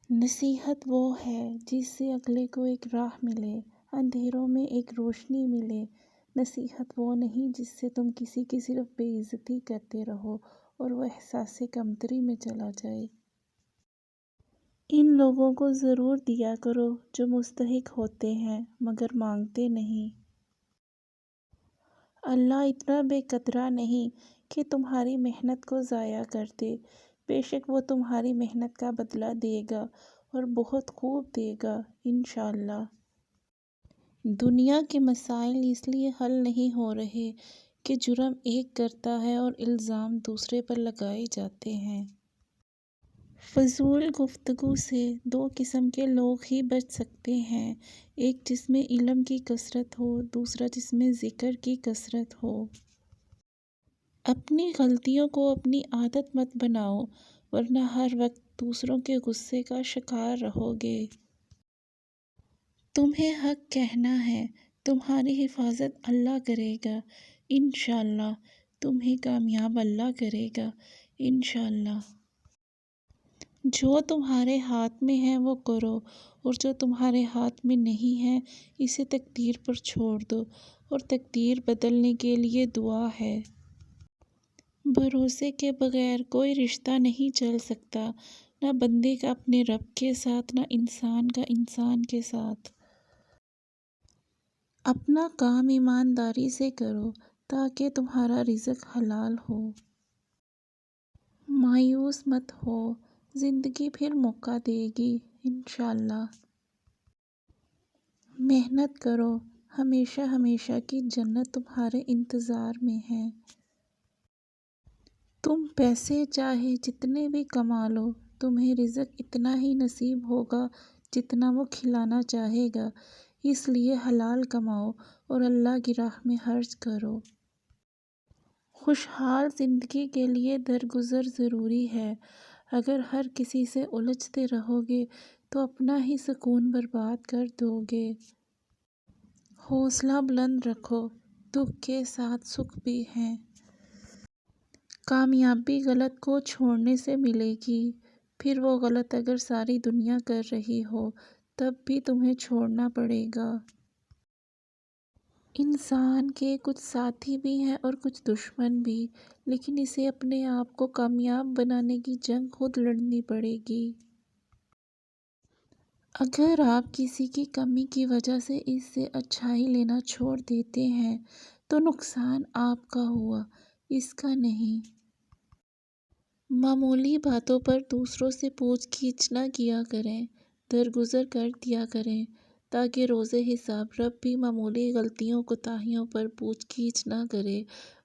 نصیحت وہ ہے جس سے اگلے کو ایک راہ ملے، اندھیروں میں ایک روشنی ملے۔ نصیحت وہ نہیں جس سے تم کسی کی صرف بے عزتی کرتے رہو اور وہ احساس کمتری میں چلا جائے۔ ان لوگوں کو ضرور دیا کرو جو مستحق ہوتے ہیں مگر مانگتے نہیں۔ اللہ اتنا بے قدرہ نہیں کہ تمہاری محنت کو ضائع کر دے۔ بے شک وہ تمہاری محنت کا بدلہ دے گا اور بہت خوب دے گا انشاءاللہ۔ دنیا کے مسائل اس لیے حل نہیں ہو رہے کہ جرم ایک کرتا ہے اور الزام دوسرے پر لگائے جاتے ہیں۔ فضول گفتگو سے دو قسم کے لوگ ہی بچ سکتے ہیں، ایک جس میں علم کی کثرت ہو، دوسرا جس میں ذکر کی کثرت ہو۔ اپنی غلطیوں کو اپنی عادت مت بناؤ ورنہ ہر وقت دوسروں کے غصے کا شکار رہو گے۔ تمہیں حق کہنا ہے، تمہاری حفاظت اللہ کرے گا انشاءاللہ، تمہیں کامیاب اللہ کرے گا انشاءاللہ۔ جو تمہارے ہاتھ میں ہے وہ کرو اور جو تمہارے ہاتھ میں نہیں ہے اسے تقدیر پر چھوڑ دو اور تقدیر بدلنے کے لیے دعا ہے۔ بھروسے کے بغیر کوئی رشتہ نہیں چل سکتا، نہ بندے کا اپنے رب کے ساتھ نہ انسان کا انسان کے ساتھ۔ اپنا کام ایمانداری سے کرو تاکہ تمہارا رزق حلال ہو۔ مایوس مت ہو، زندگی پھر موقع دے گی انشاءاللہ۔ محنت کرو، ہمیشہ ہمیشہ کی جنت تمہارے انتظار میں ہے۔ تم پیسے چاہے جتنے بھی کما لو، تمہیں رزق اتنا ہی نصیب ہوگا جتنا وہ کھلانا چاہے گا، اس لیے حلال کماؤ اور اللہ کی راہ میں خرچ کرو۔ خوشحال زندگی کے لیے درگزر ضروری ہے، اگر ہر کسی سے الجھتے رہو گے تو اپنا ہی سکون برباد کر دو گے۔ حوصلہ بلند رکھو، دکھ کے ساتھ سکھ بھی ہے۔ کامیابی غلط کو چھوڑنے سے ملے گی، پھر وہ غلط اگر ساری دنیا کر رہی ہو تب بھی تمہیں چھوڑنا پڑے گا۔ انسان کے کچھ ساتھی بھی ہیں اور کچھ دشمن بھی، لیکن اسے اپنے آپ کو کامیاب بنانے کی جنگ خود لڑنی پڑے گی۔ اگر آپ کسی کی کمی کی وجہ سے اس سے اچھائی لینا چھوڑ دیتے ہیں تو نقصان آپ کا ہوا، اس کا نہیں۔ معمولی باتوں پر دوسروں سے پوچھ گچھ نہ کیا کریں، درگزر کر دیا کریں تاکہ روز حساب رب بھی معمولی غلطیوں کوتاہیوں پر پوچھ گچھ نہ کرے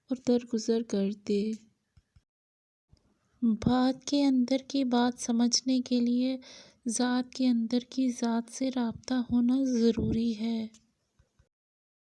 اور درگزر کر دے۔ بات کے اندر کی بات سمجھنے کے لیے ذات کے اندر کی ذات سے رابطہ ہونا ضروری ہے۔